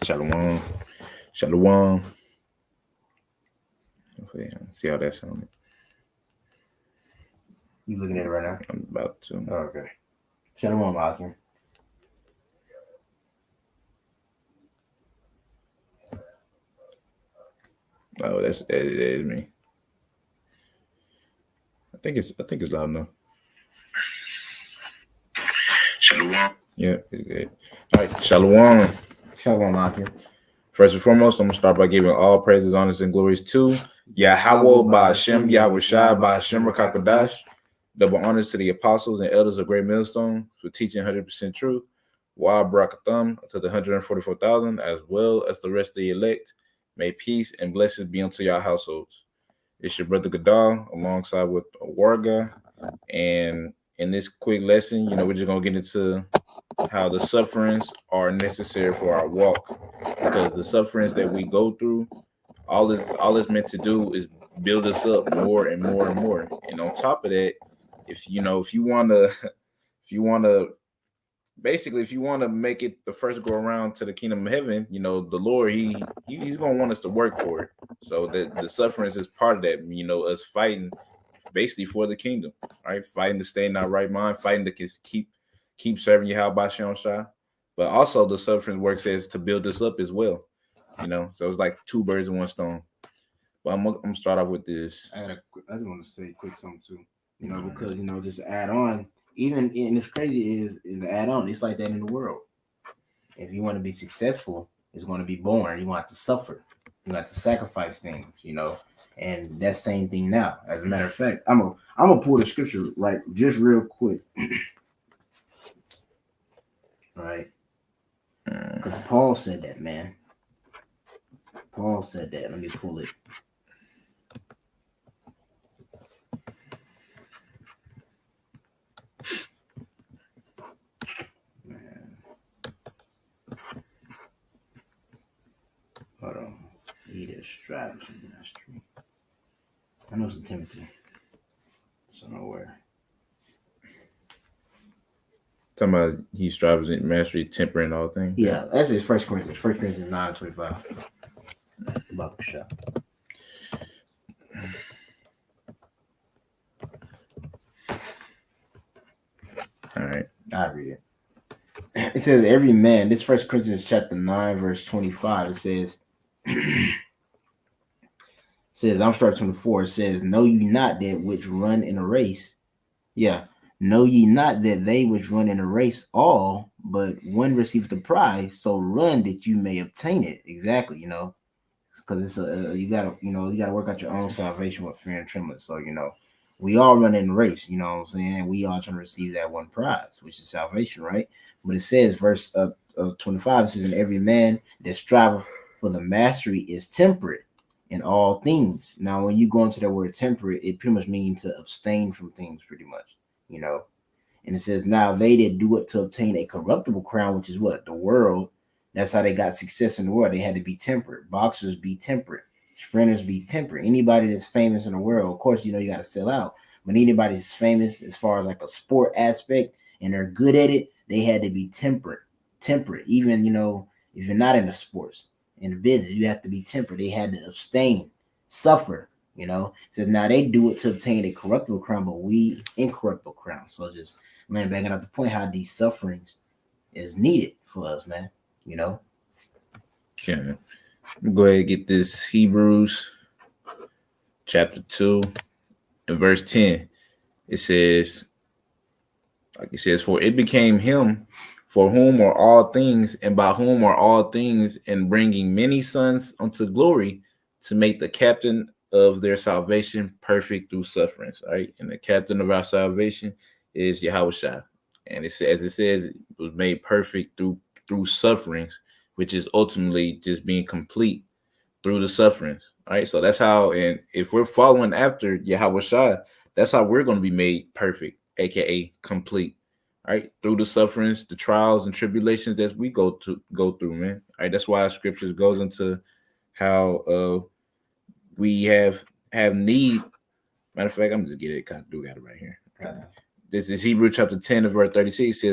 Shalom. Shalom. Okay, see how that sounded. You looking at it right now? I'm about to. Oh, okay. Shalom, Akim. Oh, that is me. I think it's loud enough. Shalom. Yeah, it's good. All right, Shalom. Shalom, Akim. First and foremost, I'm gonna start by giving all praises, honors, and glories to Yahweh by Hashem, Yahweh Shai by Hashem Rakakadash. Double honors to the apostles and elders of Great Millstone for teaching 100% truth. Wa Barakatham to the 144,000, as well as the rest of the elect. May peace and blessings be unto your households. It's your brother Gadal alongside with Warga. And in this quick lesson, we're just gonna get into how the sufferings are necessary for our walk, because the sufferings that we go through, all it's meant to do is build us up more and more and more. And on top of that, if you want to basically, if you want to make it the first go around to the kingdom of heaven, the Lord, he's gonna want us to work for it. So the sufferings is part of that. Us fighting basically for the kingdom, right? Fighting to stay in our right mind, fighting to keep serving Yahweh Shem Shah. But also the suffering works as to build us up as well. So it's like two birds in one stone. But I'm gonna start off with this. I just want to say quick something too. Because just add on. Even and it's crazy is the add on. It's like that in the world. If you want to be successful, it's going to be boring. You want to suffer. You have to sacrifice things. And that same thing now. As a matter of fact, I'm gonna pull the scripture right just real quick. Right? Because Paul said that, man. Paul said that. Let me pull it. Hold on. He that strives for mastery. I know some Timothy. So nowhere. Talking about he strives in mastery, temper, and all things. Yeah, that's his 1 Corinthians. 1 Corinthians 9:25. About the shot. All right. I read it. It says, every man, this 1 Corinthians chapter 9, verse 25, it says, I'm starting 24, it says, know ye not that which run in a race? Yeah. Know ye not that they which run in a race all, but one receiveth the prize, so run that you may obtain it. Exactly, because it's you gotta work out your own salvation with fear and trembling. So we all run in a race. You know what I'm saying? We all trying to receive that one prize, which is salvation, right? But it says, verse 25, it says, and every man that striveth for the mastery is temperate in all things. Now, when you go into that word temperate, it pretty much means to abstain from things, pretty much, And it says, now they that do it to obtain a corruptible crown, which is what? The world. That's how they got success in the world. They had to be temperate. Boxers be temperate. Sprinters be temperate. Anybody that's famous in the world, of course, you got to sell out. But anybody that's famous as far as like a sport aspect and they're good at it, they had to be temperate. Temperate. Even, if you're not in the sports, in the business, you have to be temperate. They had to abstain, suffer, It says, now they do it to obtain a corruptible crown, but we incorruptible crown. So just laying back at the point how these sufferings is needed for us, man. Okay. Go ahead and get this Hebrews chapter 2 and verse 10. It says, for it became him for whom are all things, and by whom are all things, and bringing many sons unto glory, to make the captain of their salvation perfect through sufferings. Right? And the captain of our salvation is Yahweh Shai. And it says, it was made perfect through sufferings, which is ultimately just being complete through the sufferings. All right. So that's how, and if we're following after Yahweh Shai, that's how we're going to be made perfect, aka complete. All right, through the sufferings, the trials and tribulations that we go through, man. All right, that's why scriptures goes into how we have need. Matter of fact, I'm just get it. Got it right here. This is Hebrew chapter 10 and verse 36.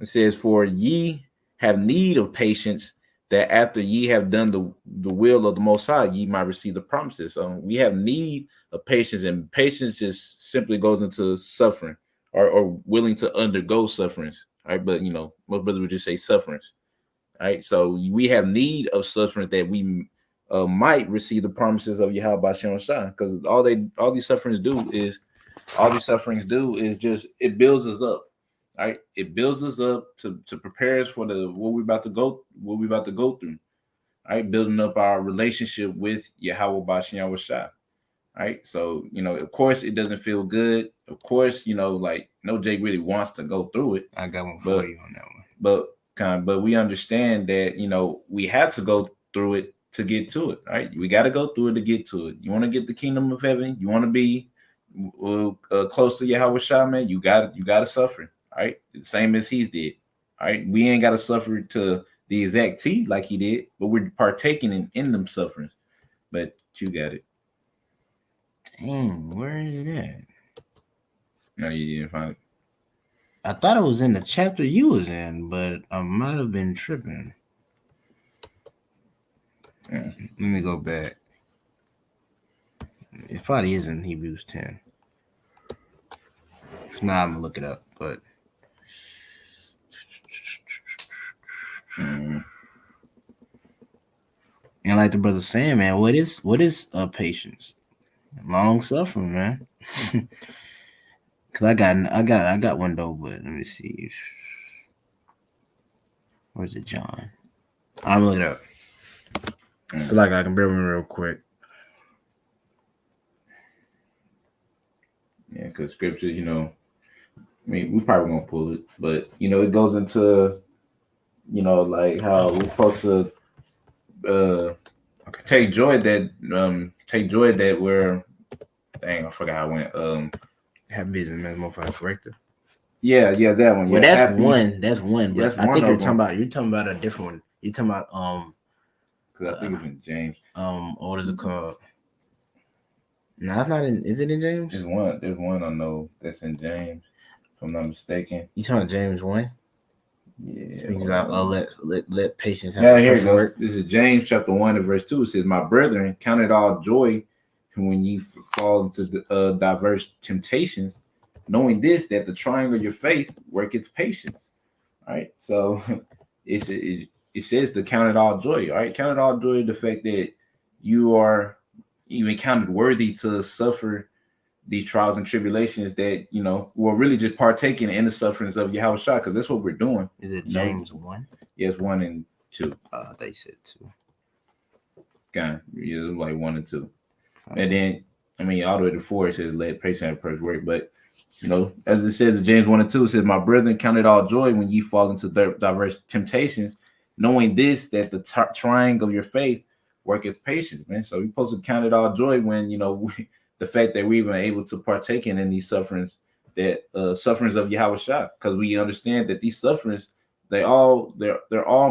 It says, for ye have need of patience, that after ye have done the will of the Most High, ye might receive the promises. So we have need of patience, and patience just simply goes into suffering or willing to undergo sufferings. Right, but most brothers would just say sufferings. Right, so we have need of suffering that we might receive the promises of Yahweh Shem Shah, because all these sufferings do is just it builds us up. Right, it builds us up to prepare us for what we're about to go through. Right, building up our relationship with Yahweh Shem Shah. Right, so of course it doesn't feel good. Of course, like no Jake really wants to go through it. I got one for you on that one. But we understand that we have to go through it to get to it. Right, we got to go through it to get to it. You want to get the kingdom of heaven. You want to be close to Yahweh Shah, man. You got to suffer. Right, the same as he did. Right, we ain't got to suffer to the exact T like he did, but we're partaking in them sufferings. But you got it. Dang, where is it at? No, you didn't find it. I thought it was in the chapter you was in, but I might have been tripping. Yeah. Let me go back. It probably is in Hebrews 10. If not, I'm gonna look it up. But and like the brother saying, man, what is patience? Long suffering, man. Cause I got one though, but let me see. Where's it, John? I'm looking it up. So like I can bear with me real quick. Yeah, because scriptures, we probably won't pull it, but it goes into, like how we're supposed to take joy that we're. Dang, I forgot how it went. Have business, man, motherfucker, corrector. Yeah, that one. Well, yeah, that's one. That's one. But I think you're talking about a different one. You're talking about because I think it's in James. What is it called? No, it's not in. Is it in James? There's one I know that's in James, if I'm not mistaken. You talking about James 1? Yeah. Speaking about let patience have. Yeah, here it goes. This is James chapter 1 and verse 2. It says, "My brethren, count it all joy when you fall into diverse temptations, knowing this, that the trying of your faith worketh patience." All right, so it says to count it all joy. All right, count it all joy, the fact that you are even counted worthy to suffer these trials and tribulations that we're really just partaking in the sufferings of Yahweh Shah, because that's what we're doing. Is it James 1? Yes, 1 and 2. They said 2. Kind of, like 1 and 2. And then, all the way to 4, it says, "Let patience have perfect work." But, as it says in James 1 and 2, it says, "My brethren, count it all joy when ye fall into diverse temptations, knowing this, that the trying of your faith worketh patience," man. So we're supposed to count it all joy when, the fact that we're even able to partake in these sufferings, that sufferings of Yahweh Shah, because we understand that these sufferings, they're all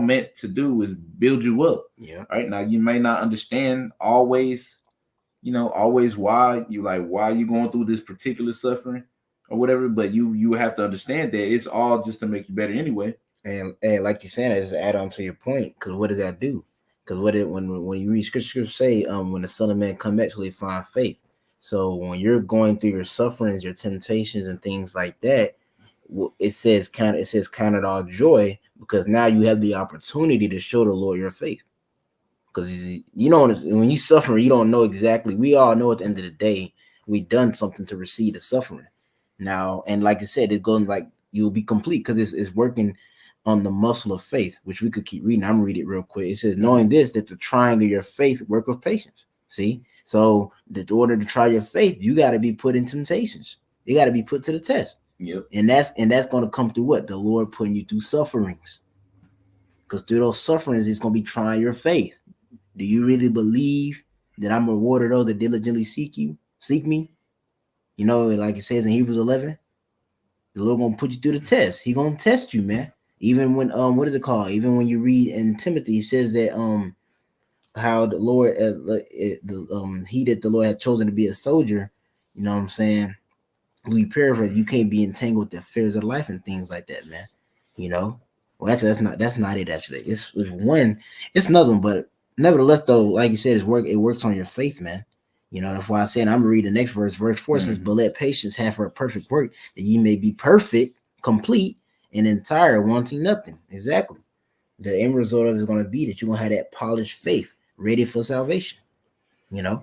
meant to do is build you up. Yeah. Right now, you may not understand always why you going through this particular suffering or whatever, but you have to understand that it's all just to make you better anyway. And like you're saying, just add on to your point, because what does that do? Because when you read scripture say, when the Son of Man come back, till he find faith. So when you're going through your sufferings, your temptations, and things like that, it says count it all joy, because now you have the opportunity to show the Lord your faith. Because when you suffer, you don't know exactly. We all know at the end of the day, we done something to receive the suffering. Now, and like I said, it's going like you'll be complete, because it's working on the muscle of faith, which we could keep reading. I'm reading it real quick. It says, "Knowing this, that the trying of your faith work with patience." See, so in order to try your faith, you got to be put in temptations. You got to be put to the test. Yep. And that's going to come through what? The Lord putting you through sufferings. Because through those sufferings, it's going to be trying your faith. Do you really believe that I'm a rewarder those that diligently seek me? Like it says in Hebrews 11, the Lord gonna put you through the test. He gonna test you, man. Even when what is it called? Even when you read in Timothy, it says that how the Lord he that the Lord had chosen to be a soldier, you know what I'm saying? We paraphrase, you can't be entangled with the affairs of life and things like that, man. Well, actually, that's not it. Actually, it's one. It's another one, but nevertheless, though, like you said, it works on your faith, man. That's why I said I'm gonna read the next verse. Verse 4 says, "But let patience have her perfect work, that ye may be perfect, complete, and entire, wanting nothing." Exactly. The end result of it is gonna be that you're gonna have that polished faith, ready for salvation. Yeah.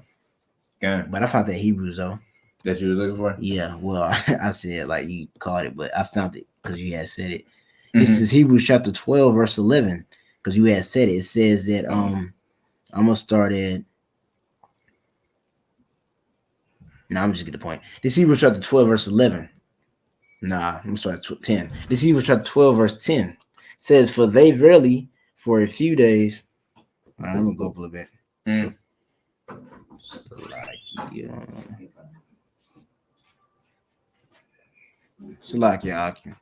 But I found that Hebrews though. That you were looking for? Yeah. Well, I said like you caught it, but I found it because you had said it. This is Hebrews chapter 12, verse 11, because you had said it. It says that I'm gonna start at. No, I'm just get the point. This Hebrews chapter 12, verse 11. Nah, I'm gonna start at 10. This Hebrews chapter 12, verse 10 says, "For they verily for a few days." All right, I'm gonna go up a little bit. Salakia.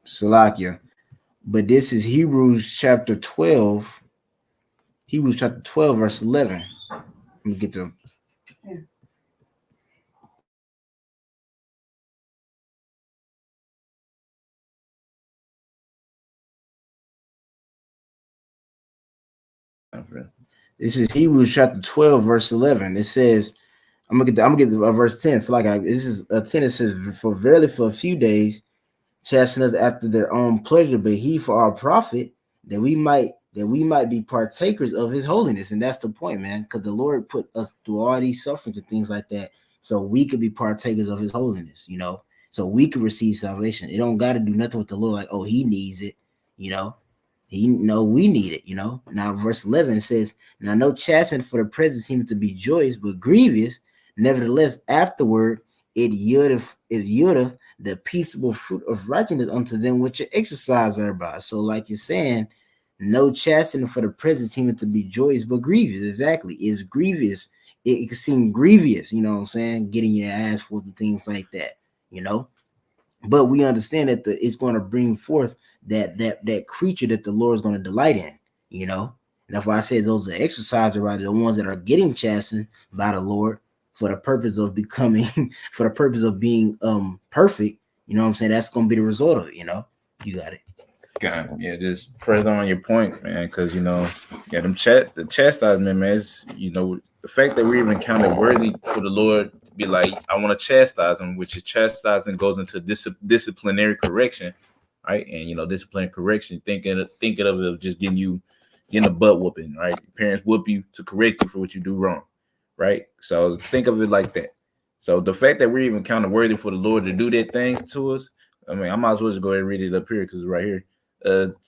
Salakia. But this is Hebrews chapter 12. Hebrews chapter 12, verse 11. Let me get the. This is Hebrews chapter 12, verse 11. It says, I'm gonna get the verse 10. So this is a 10. It says, "For verily for a few days chasten us after their own pleasure, but he for our profit, that we might be partakers of his holiness." And that's the point, man, because the Lord put us through all these sufferings and things like that, so we could be partakers of his holiness, so we could receive salvation. It don't got to do nothing with the Lord, like, oh, he needs it, we need it, Now, verse 11 says, "Now no chastening for the present seems to be joyous, but grievous. Nevertheless, afterward it yieldeth the peaceable fruit of righteousness unto them which exercise thereby." So, like you're saying, no chastening for the present seeming to be joyous, but grievous. Exactly. It's grievous. It can seem grievous, you know what I'm saying? Getting your ass whooped and things like that, But we understand that it's going to bring forth that creature that the Lord is going to delight in, And that's why I said those are exercises, right? The ones that are getting chastened by the Lord for the purpose of becoming, for the purpose of being perfect. You know what I'm saying? That's going to be the result of it. You got it. God, yeah, just further on your point, man, because the chastisement, man, is the fact that we're even counted worthy for the Lord to be like, I want to chastise him, which is chastising goes into disciplinary correction, right? And disciplinary correction, thinking of it just getting a butt whooping, right? Your parents whoop you to correct you for what you do wrong, right? So think of it like that. So the fact that we're even counted worthy for the Lord to do that things to us, I mean, I might as well just go ahead and read it up here because it's right here.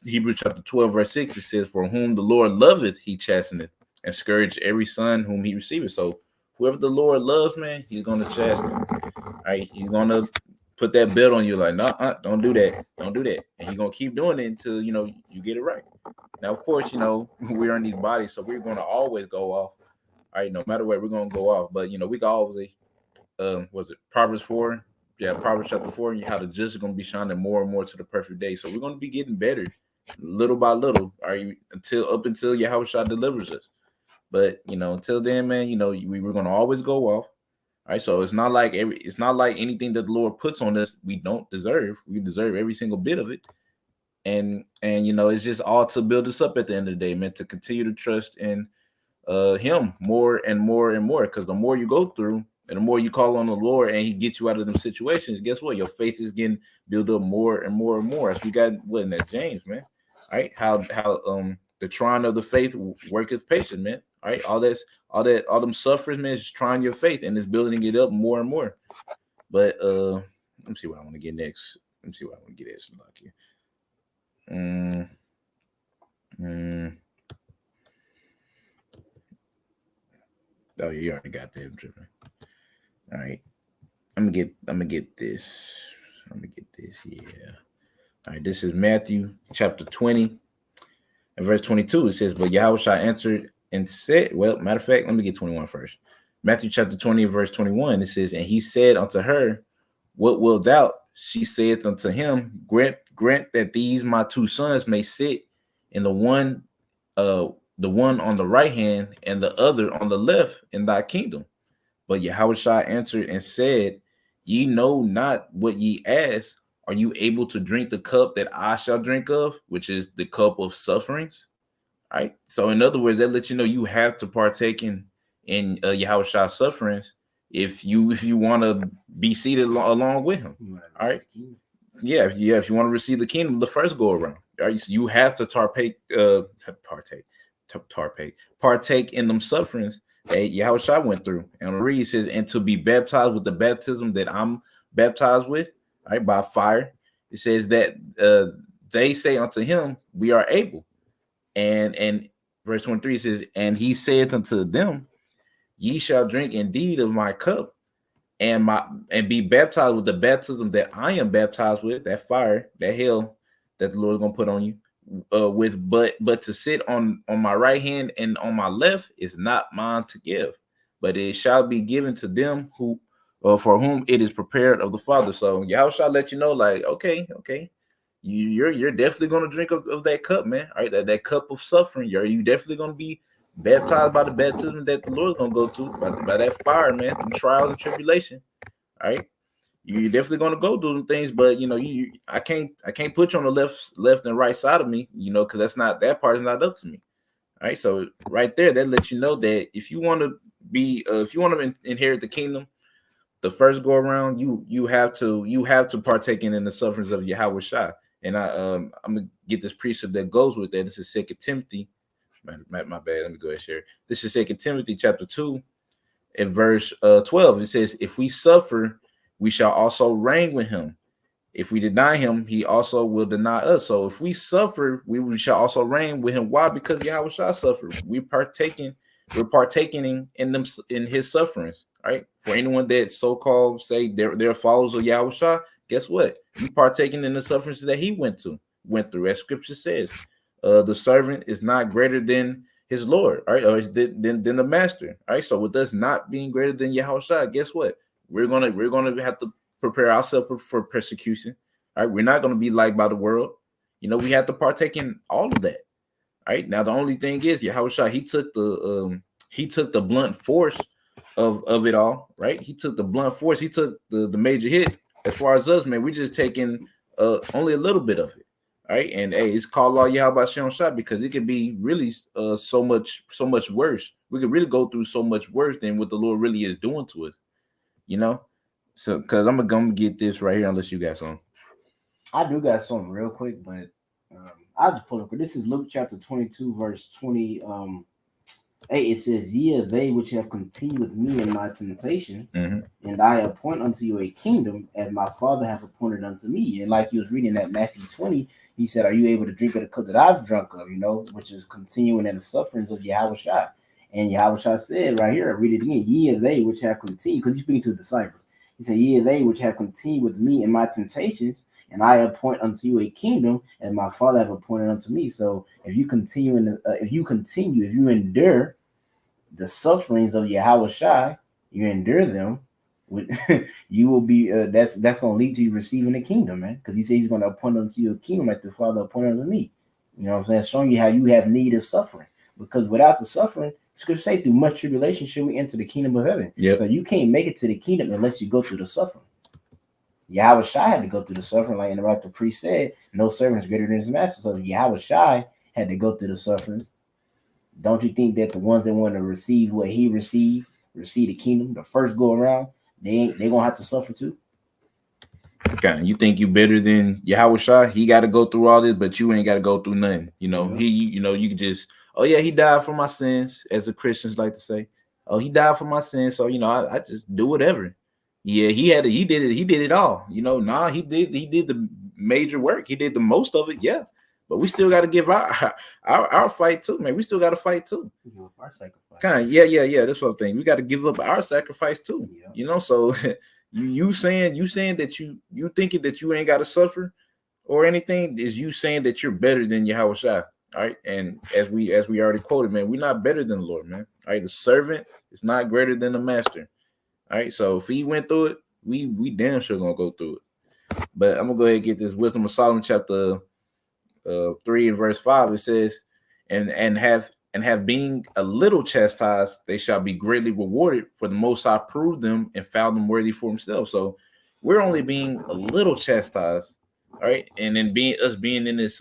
Hebrews chapter 12, verse 6, it says, "For whom the Lord loveth, he chasteneth, and scourge every son whom he receiveth." So whoever the Lord loves, man, he's going to chasten. All right, he's going to put that belt on you, like, no, don't do that, and he's going to keep doing it until you get it right. Now, of course, we're in these bodies, so we're going to always go off. All right, no matter what, we're going to go off. But we can always, was it Proverbs 4? Yeah, Proverbs chapter 4, how the just is going to be shining more and more to the perfect day. So we're going to be getting better little by little, until Yahushua delivers us. But until then, man, we were going to always go off. All right, so it's not like anything that the Lord puts on us we don't deserve. We deserve every single bit of it. And it's just all to build us up at the end of the day, man, to continue to trust in him more and more and more. Because the more you go through, and the more you call on the Lord and he gets you out of them situations, guess what? Your faith is getting built up more and more and more. As we got in that James, man. All right. How the trying of the faith worketh patience, man. All right. All them sufferings, man, is just trying your faith and it's building it up more and more. But let me see what I want to get next. Let me see what I want to get at. Oh, you already got that. I'm tripping. All right. I'm gonna get this. Yeah. All right. This is Matthew chapter 20 and verse 22. It says, "But Yahushua answered and said," well, matter of fact, let me get 21 first. Matthew chapter 20 verse 21. It says, "And he said unto her, What wilt thou? She saith unto him, Grant that these my two sons may sit, in the one the one on the right hand and the other on the left in thy kingdom. But Yahushua answered and said, Ye know not what ye ask. Are you able to drink the cup that I shall drink of, which is the cup of sufferings? Right. So in other words, that lets you know you have to partake in Yahushua's sufferings if you want to be seated along with him. All right. Yeah, if you want to receive the kingdom the first go around, right? So you have to partake in them sufferings that Yahushua went through. And read says, and to be baptized with the baptism that I'm baptized with, right, by fire. It says that they say unto him, we are able. And verse 23 says, and he saith unto them, ye shall drink indeed of my cup and be baptized with the baptism that I am baptized with, that fire, that hell that the Lord is gonna put on you with, but to sit on my right hand and on my left is not mine to give, but it shall be given to them who for whom it is prepared of the Father. So Yahweh shall let you know, like, okay, you're definitely gonna drink of that cup, man. All right, that cup of suffering. You definitely gonna be baptized by the baptism that the Lord's gonna go to by that fire, man, the trials and tribulation. All right, you're definitely gonna go through them things, but you know, I can't put you on the left and right side of me, you know, because that part is not up to me. All right, so right there, that lets you know that if you want to be, if you want to inherit the kingdom, the first go around, you have to partake in the sufferings of Yahweh Shai. And I'm gonna get this precept that goes with that. This is 2 Timothy. My bad. Let me go ahead and share. This is 2 Timothy chapter 2, in verse 12. It says, if we suffer, we shall also reign with him. If we deny him, he also will deny us. So if we suffer, we shall also reign with him. Why? Because Yahweh shall suffer. We're partaking in his sufferings. Right? For anyone that so-called say they're followers of Yahweh Shah, guess what? You partaking in the sufferings that he went through, as scripture says. The servant is not greater than his Lord, all right, or than the master. All right. So with us not being greater than Yahweh Shah, guess what? We're gonna have to prepare ourselves for persecution. All right. We're not gonna be liked by the world. You know, we have to partake in all of that. All right. Now the only thing is Yahweh Shah, he took the blunt force of it all, right? He took the blunt force, he took the major hit. As far as us, man, we're just taking only a little bit of it. All right. And hey, it's called Law Yahweh Shem Shah because it could be really so much worse. We could really go through so much worse than what the Lord really is doing to us, you know. So because I'm gonna get this right here, unless you got something. I do got something real quick, but I'll just pull it. This is Luke chapter 22, verse 20. It says, ye are they which have continued with me in my temptations, and I appoint unto you a kingdom, as my Father hath appointed unto me. And like you was reading that Matthew 20, he said, are you able to drink of the cup that I've drunk of, you know, which is continuing in the sufferings of Yahweh Shai. And Yahweh Shai said right here, I read it again, ye are they which have continued, because he's speaking to the disciples. He said, ye are they which have continued with me in my temptations, and I appoint unto you a kingdom, and my Father have appointed unto me. So if you endure the sufferings of Yahweh Shai, you endure them, you will be that's going to lead to you receiving the kingdom, man. Because he said he's going to appoint unto you a kingdom like the Father appointed unto me. You know what I'm saying? Showing you how you have need of suffering. Because without the suffering, scripture say through much tribulation should we enter the kingdom of heaven. Yep. So you can't make it to the kingdom unless you go through the suffering. Yahweh Shai had to go through the suffering, like the priest said, no servant is greater than his master. So Yahweh Shai had to go through the sufferings. Don't you think that the ones that want to receive what he receive the kingdom, the first go around, they gonna have to suffer too? Okay, you think you better than Yahweh Shai? He got to go through all this, but you ain't got to go through nothing. You know, you can just, oh yeah, he died for my sins, as the Christians like to say. Oh, he died for my sins, so I just do whatever. Yeah, he did it all. You know, he did the major work. He did the most of it. Yeah. But we still got to give our fight too, man. We still got to fight too. Our sacrifice. Kind of, yeah. That's what I'm thinking. We got to give up our sacrifice too. Yeah. You know, so you saying that you thinking that you ain't got to suffer or anything is you saying that you're better than Yahweh Shai. All right, and as we already quoted, man, we're not better than the Lord, man. All right, the servant is not greater than the master. All right, so if he went through it, we damn sure gonna go through it. But I'm gonna go ahead and get this Wisdom of Solomon chapter 3 and verse 5. It says, and have being a little chastised, they shall be greatly rewarded. For the Most High proved them and found them worthy for Himself. So we're only being a little chastised, all right? And then being in this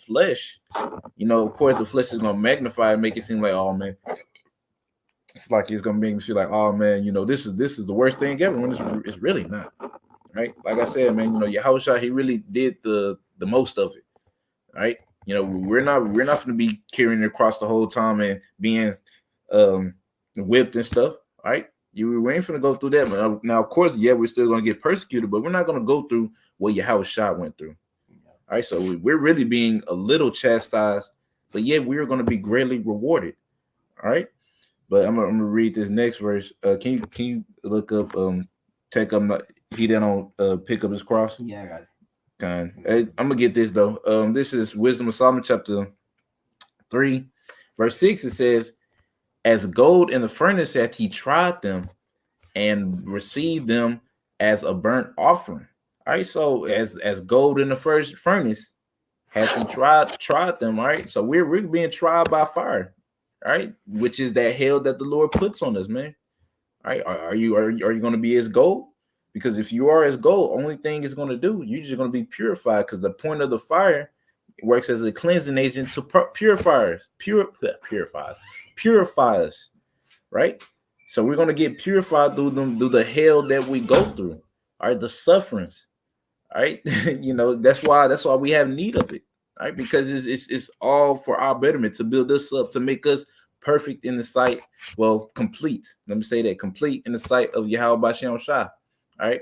flesh, of course, the flesh is gonna magnify and make it seem like, oh man, it's like it's gonna make me feel like, oh man, this is the worst thing ever, when it's really not, right? Like I said, man, Yahushua, he really did the most of it, right? We're not going to be carrying it across the whole time and being whipped and stuff, right? We ain't going to go through that. But now, of course, yeah, we're still going to get persecuted, but we're not going to go through what Yahushua went through. All right, so we're really being a little chastised, but yet we're going to be greatly rewarded. All right, but I'm gonna read this next verse. Can you look up take up he that don't pick up his cross? Yeah, I got it. I'm gonna get this though. This is Wisdom of Solomon, chapter 3, verse 6. It says, "As gold in the furnace hath he tried them, and received them as a burnt offering." All right, so as gold in the first furnace hath he tried them. All right, so we're being tried by fire, all right, which is that hell that the Lord puts on us, man. All right, are you going to be as gold? Because if you are as gold, only thing it's going to do, you're just going to be purified, because the point of the fire works as a cleansing agent to purify us, right? So we're going to get purified through the hell that we go through, all right, the sufferings, all right. That's why we have need of it, all right, because it's all for our betterment, to build us up, to make us perfect in the sight, complete. Let me say that, complete in the sight of Yahweh Bashem Shah. All right,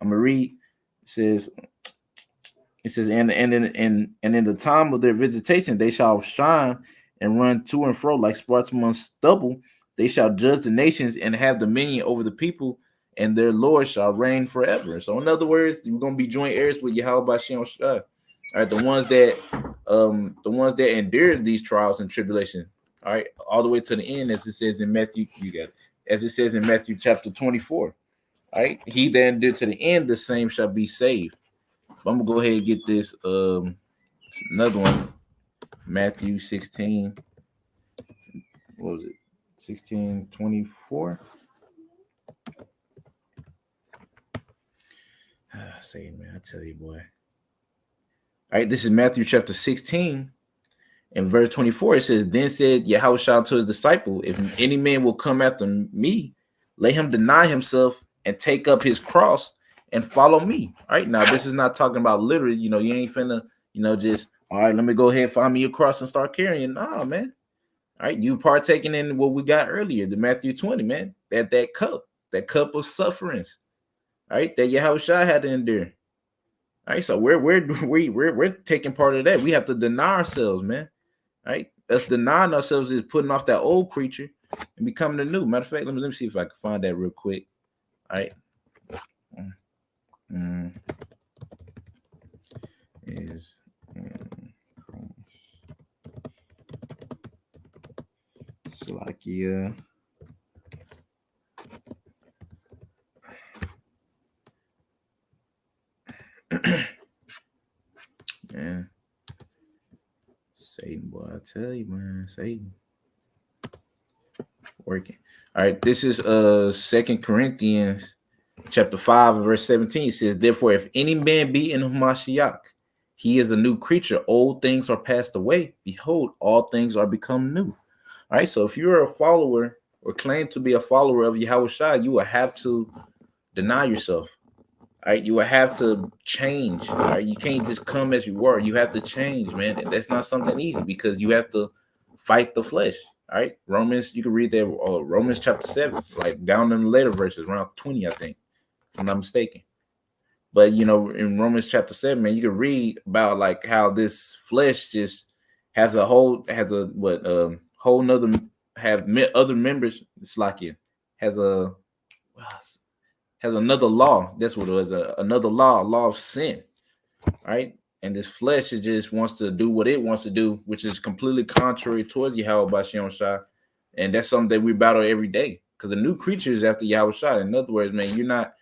I'm gonna read. It says, and in the time of their visitation, they shall shine and run to and fro like sparks among stubble. They shall judge the nations and have dominion over the people, and their Lord shall reign forever. So, in other words, you're gonna be joint heirs with Yahweh Bashem Shah. All right, the ones that endured these trials and tribulation. All right, all the way to the end, as it says in Matthew. As it says in Matthew chapter 24. All right, he that endured to the end, the same shall be saved. But I'm gonna go ahead and get this another one. Matthew 16. What was it? 16:24. Say, man, I tell you, boy. All right, this is Matthew chapter 16. In verse 24, it says, "Then said Yahushua to his disciple, if any man will come after me, let him deny himself and take up his cross and follow me." All right, now this is not talking about literally, you ain't finna, just, all right, let me go ahead, find me a cross and start carrying. Nah, man. All right, you partaking in what we got earlier, the Matthew 20, man, that cup of sufferings, all right, that Yahushua had to endure. All right, so we're taking part of that. We have to deny ourselves, man. Right, us denying ourselves is putting off that old creature and becoming the new. Matter of fact, let me see if I can find that real quick. All right, is Slovakia. Man. Satan, boy, I tell you, man, Satan working. All right, this is 2 Corinthians chapter 5 verse 17. It says, "Therefore, if any man be in Hamashiach, he is a new creature. Old things are passed away. Behold, all things are become new." All right, so if you're a follower or claim to be a follower of Yahushua, you will have to deny yourself. All right, you will have to change. All right, you can't just come as you were. You have to change, man. And that's not something easy, because you have to fight the flesh. All right, Romans, you can read that, Romans chapter 7, like down in the later verses, around 20, I think, if I'm not mistaken. But in Romans chapter 7, man, you can read about like how this flesh just has other members. It's like it has another law. That's what it was. Another law of sin. Right. And this flesh just wants to do what it wants to do, which is completely contrary towards Yahweh Bashem Shah. And that's something that we battle every day, because the new creature is after Yahweh Shah. In other words, man, you're not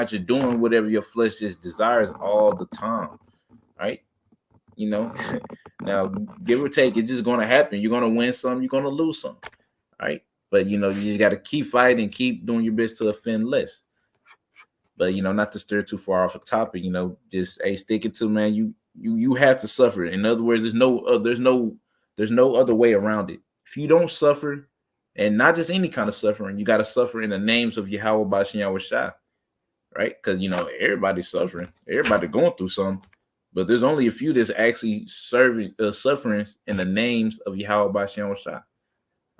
just doing whatever your flesh just desires all the time. Right. you know. Now, give or take, it's just gonna happen. You're gonna win some, you're gonna lose some. All right. But you know, you just gotta keep fighting, keep doing your best to offend less. But you know, not to steer too far off the topic, you know, just stick it to, man. You have to suffer. In other words, there's no other way around it. If you don't suffer, and not just any kind of suffering, you got to suffer in the names of Yahweh Bashem Yahweh Shai, right? Because you know everybody's suffering, everybody going through something, but there's only a few that's actually suffering in the names of Yahweh Bashem Yahweh Shai.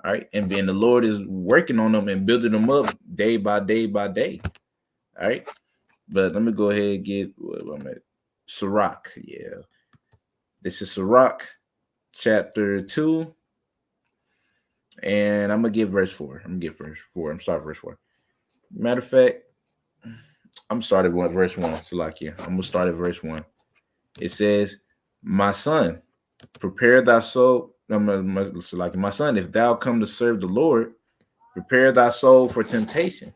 All right, and then the Lord is working on them and building them up day by day by day. All right, but let me go ahead and get what I'm at. Sirach, yeah. This is Sirach, chapter 2, and I'm gonna get verse 4. I'm starting verse 4. Matter of fact, I'm starting with verse 1. So like, yeah, I'm gonna start at verse 1. It says, "My son, prepare thy soul." So like, my son, if thou come to serve the Lord, prepare thy soul for temptation.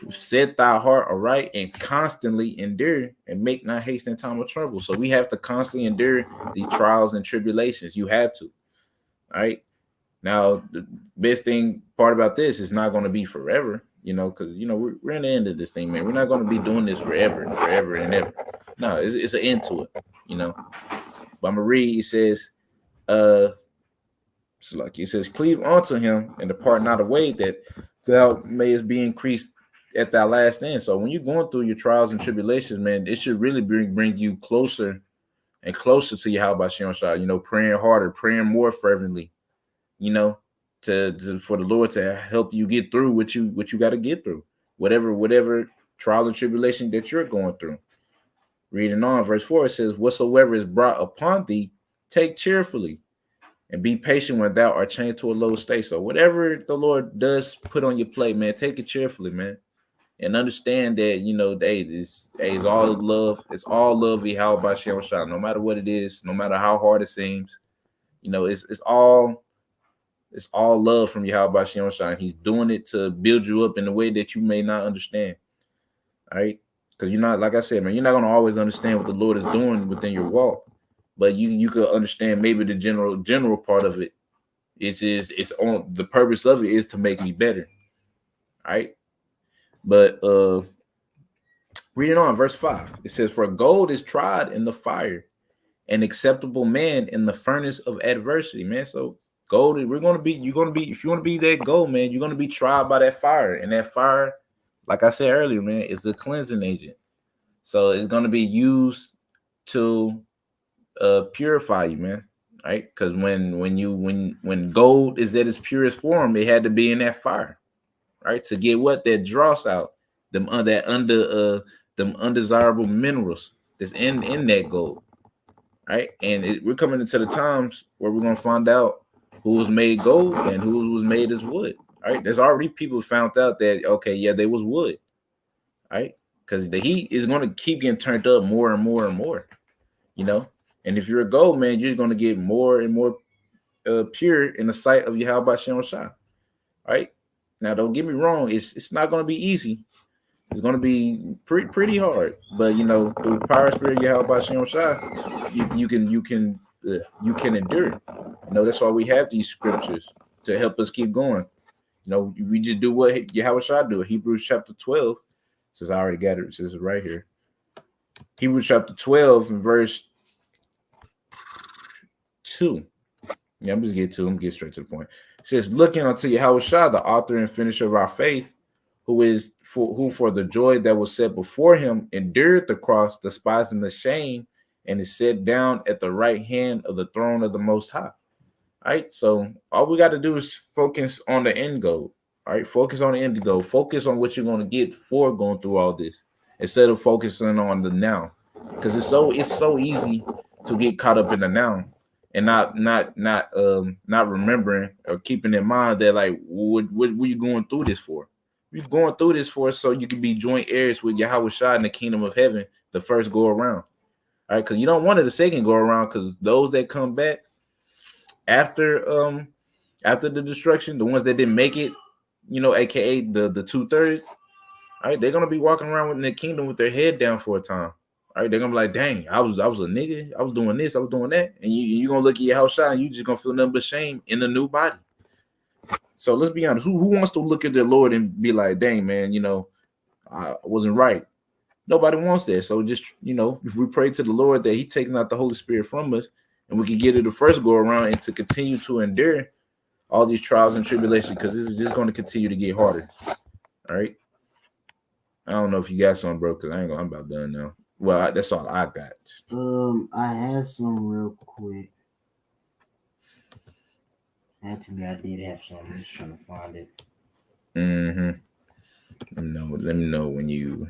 Set thy heart aright and constantly endure, and make not haste in time of trouble. So we have to constantly endure these trials and tribulations. You have to. All right. Now, the best thing part about this is not going to be forever, you know, because, you know, we're in the end of this thing, man. We're not going to be doing this forever and forever and ever. No, it's an end to it, you know. But I'm going to read. It says, so like it says, cleave unto him and depart not away, that thou mayest be increased at thy last end. So when you're going through your trials and tribulations, man, it should really bring you closer and closer to Yahweh Bashem Shai, you know, praying harder, praying more fervently, you know, to for the Lord to help you get through what you got to get through, whatever trial and tribulation that you're going through. Reading on, verse 4, it says, "Whatsoever is brought upon thee, take cheerfully, and be patient when thou art changed to a low state." So whatever the Lord does put on your plate, man, take it cheerfully, man. And understand that, you know, it's all love. It's all love, Yahweh Bashem Shai, no matter what it is, no matter how hard it seems. You know, it's all love from Yahweh Bashem Shai. He's doing it to build you up in a way that you may not understand. All right. Because you're not, like I said, man, you're not going to always understand what the Lord is doing within your walk. But you could understand maybe the general part of it. It's on the purpose of it is to make me better. All right. But reading on verse 5, it says, "For gold is tried in the fire, an acceptable man in the furnace of adversity." Man, so gold, if you want to be that gold, man, you're going to be tried by that fire. And that fire, like I said earlier, man, is a cleansing agent. So it's going to be used to purify you, man. Right? Because when gold is at its purest form, it had to be in that fire. Right, to get what that dross out them undesirable minerals that's in that gold. Right, and we're coming into the times where we're gonna find out who was made gold and who was made as wood. Right, there's already people found out that okay, yeah, they was wood. Right, because the heat is gonna keep getting turned up more and more and more. You know, and if you're a gold man, you're gonna get more and more pure in the sight of Yahweh Bashem Shai. Right. Now, don't get me wrong. It's not going to be easy. It's going to be pretty hard. But you know, through the power spirit Yahweh Bashem Shai, you can endure. You know, that's why we have these scriptures to help us keep going. You know, we just do what Yahweh Shai do. Hebrews chapter 12. Since I already got it, it says it right here. Hebrews chapter 12 and verse 2. Yeah, I'm get straight to the point. It says, "Looking unto Yahweh Shai, the author and finisher of our faith, who for the joy that was set before him endured the cross, despising the shame, and is set down at the right hand of the throne of the Most High." All right, so all we got to do is focus on the end goal. All right, focus on the end goal. Focus on what you're going to get for going through all this, instead of focusing on the now, because it's so easy to get caught up in the now. And not remembering or keeping in mind that, like, what were you going through this for? You're going through this for so you can be joint heirs with Yahweh Shai in the kingdom of heaven the first go around. All right, because you don't want it the second go around, because those that come back after the destruction, the ones that didn't make it, you know, aka the 2/3, all right, they're gonna be walking around in the kingdom with their head down for a time. Right? They're gonna be like, dang, I was a nigga, I was doing this, I was doing that, and you gonna look at your house shot and you just gonna feel nothing but shame in the new body. So let's be honest. Who wants to look at the Lord and be like, dang, man, I wasn't right. Nobody wants that. So just, if we pray to the Lord that He taking out the Holy Spirit from us and we can get it the first go around and to continue to endure all these trials and tribulations, because this is just going to continue to get harder. All right. I don't know if you got something, bro, because I'm about done now. Well, that's all I got. I had some real quick. Actually, I did have some. I'm just trying to find it. Let me know when you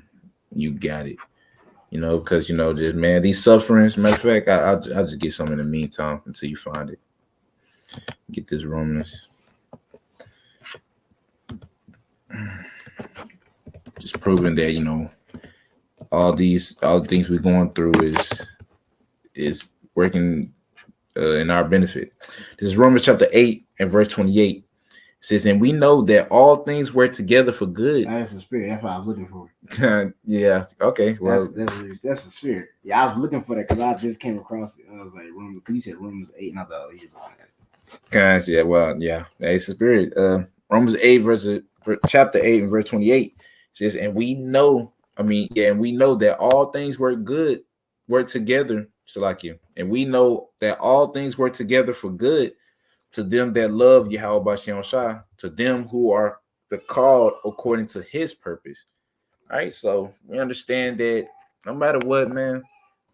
got it. Because just man, these sufferings. Matter of fact, I'll just get some in the meantime until you find it. Get this Romans. Just proving that all the things we're going through is working in our benefit. This is Romans chapter 8 and verse 28. It says, and we know that all things work together for good. That's the spirit. That's what I was looking for. Yeah. Okay. Well, that's the spirit. Yeah, I was looking for that because I just came across it. I was like, because you said Romans 8, and I thought, guys, yeah. Well, yeah. It's the spirit. Romans 8 chapter 8 and verse 28 says, and we know. and we know that all things work together. And we know that all things work together for good to them that love Yahweh Shem Shai, to them who are the called according to His purpose. All right, so we understand that no matter what, man,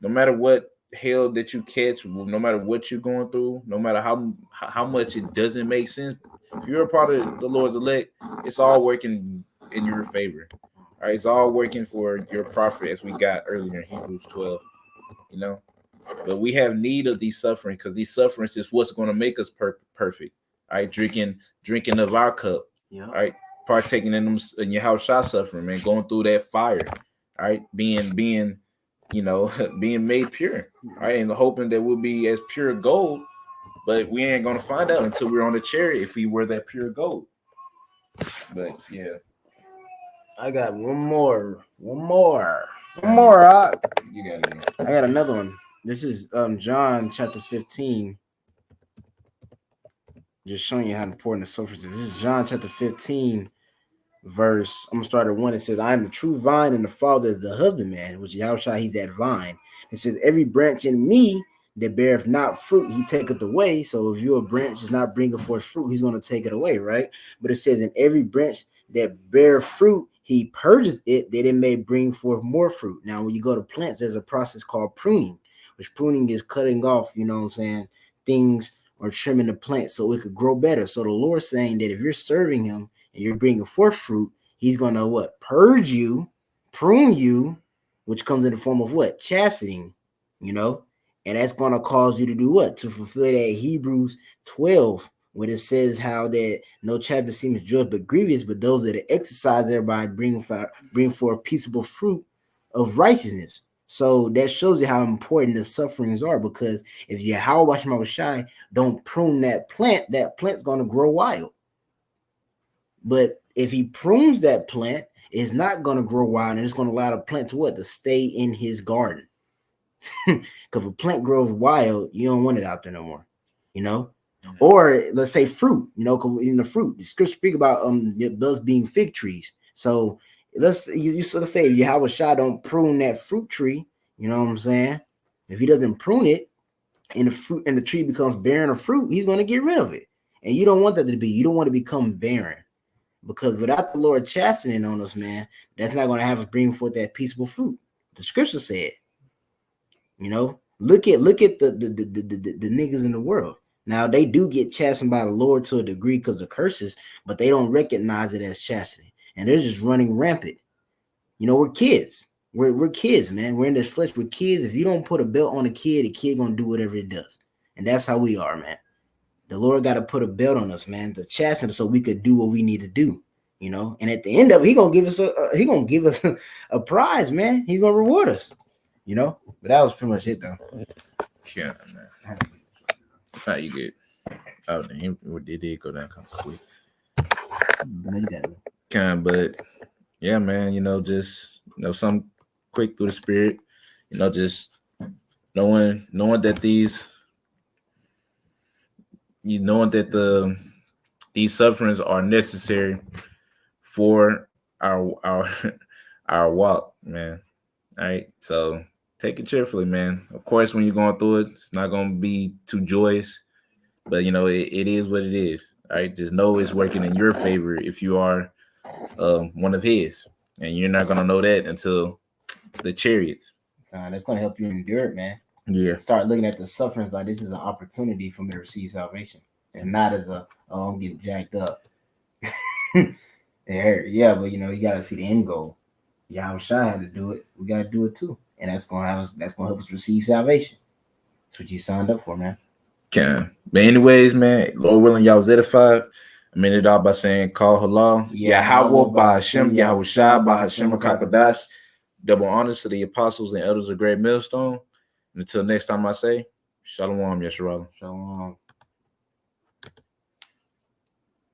no matter what hell that you catch, no matter what you're going through, no matter how much it doesn't make sense, if you're a part of the Lord's elect, it's all working in your favor. All right, it's all working for your profit, as we got earlier in Hebrews 12. But we have need of these sufferings, because these sufferings is what's going to make us perfect. All right, drinking of our cup. Yeah. All right, partaking in your house shot suffering, man, going through that fire. All right, being being made pure. All right, and hoping that we'll be as pure gold. But we ain't gonna find out until we're on the chariot if we were that pure gold. But yeah, I got one more. You got it. I got another one. This is John chapter 15. Just showing you how important the suffering is. This is John chapter 15, verse. I'm gonna start at 1. It says, I am the true vine, and the Father is the husbandman, which Yahushua, He's that vine. It says, every branch in me that beareth not fruit, He taketh away. So if your branch is not bringing forth fruit, He's going to take it away, right? But it says, in every branch that bear fruit, He purgeth it, that it may bring forth more fruit. Now, when you go to plants, there's a process called pruning, which pruning is cutting off, things, or trimming the plant so it could grow better. So the Lord's saying that if you're serving Him and you're bringing forth fruit, He's going to what? Purge you, prune you, which comes in the form of what? Chastening, and that's going to cause you to do what? To fulfill that Hebrews 12, where it says how that no chapter seems just but grievous, but those that exercise thereby bring forth peaceable fruit of righteousness. So that shows you how important the sufferings are, because if Yahweh Shem Shai don't prune that plant's going to grow wild. But if He prunes that plant, it's not going to grow wild, and it's going to allow the plant to what? To stay in His garden. Because if a plant grows wild, you don't want it out there no more, Or let's say fruit, in the fruit, the scripture speak about those being fig trees. So let's say if Yahweh Shai don't prune that fruit tree, you know what I'm saying? If He doesn't prune it, and the fruit and the tree becomes barren of fruit, He's going to get rid of it. And you don't want that to be. You don't want to become barren, because without the Lord chastening on us, man, that's not going to have us bring forth that peaceable fruit. The scripture said. Look at the niggas in the world. Now they do get chastened by the Lord to a degree because of curses, but they don't recognize it as chastening, and they're just running rampant. We're kids. We're kids, man. We're in this flesh. We're kids. If you don't put a belt on a kid gonna do whatever it does, and that's how we are, man. The Lord got to put a belt on us, man, to chasten us so we could do what we need to do. And at the end of it, He gonna give us a prize, man. He's gonna reward us. But that was pretty much it, though. Yeah, man. How you good? Oh, damn. Did it go down kind of quick? No, you got it. But yeah, man, just something quick through the spirit. just knowing that these sufferings are necessary for our our walk, man. All right, so take it cheerfully, man. Of course, when you're going through it, it's not going to be too joyous, but it is what it is. All right, just know it's working in your favor if you are one of his, and you're not going to know that until the chariots. That's going to help you endure it, man. Yeah. Start looking at the sufferings like this is an opportunity for me to receive salvation, and not as I'm getting jacked up. Yeah, but you got to see the end goal. Yahushua had to do it. We got to do it too, and that's gonna help us receive salvation. That's what you signed up for, man. Okay. But anyways, man, Lord willing, y'all was edified. I mean it all by saying, call halal. Yahweh by Hashem, Yahushua by Hashem Kakadash. Double honors to the apostles and elders of Great Millstone. And until next time I say, Shalom, Yesharal. Shalom.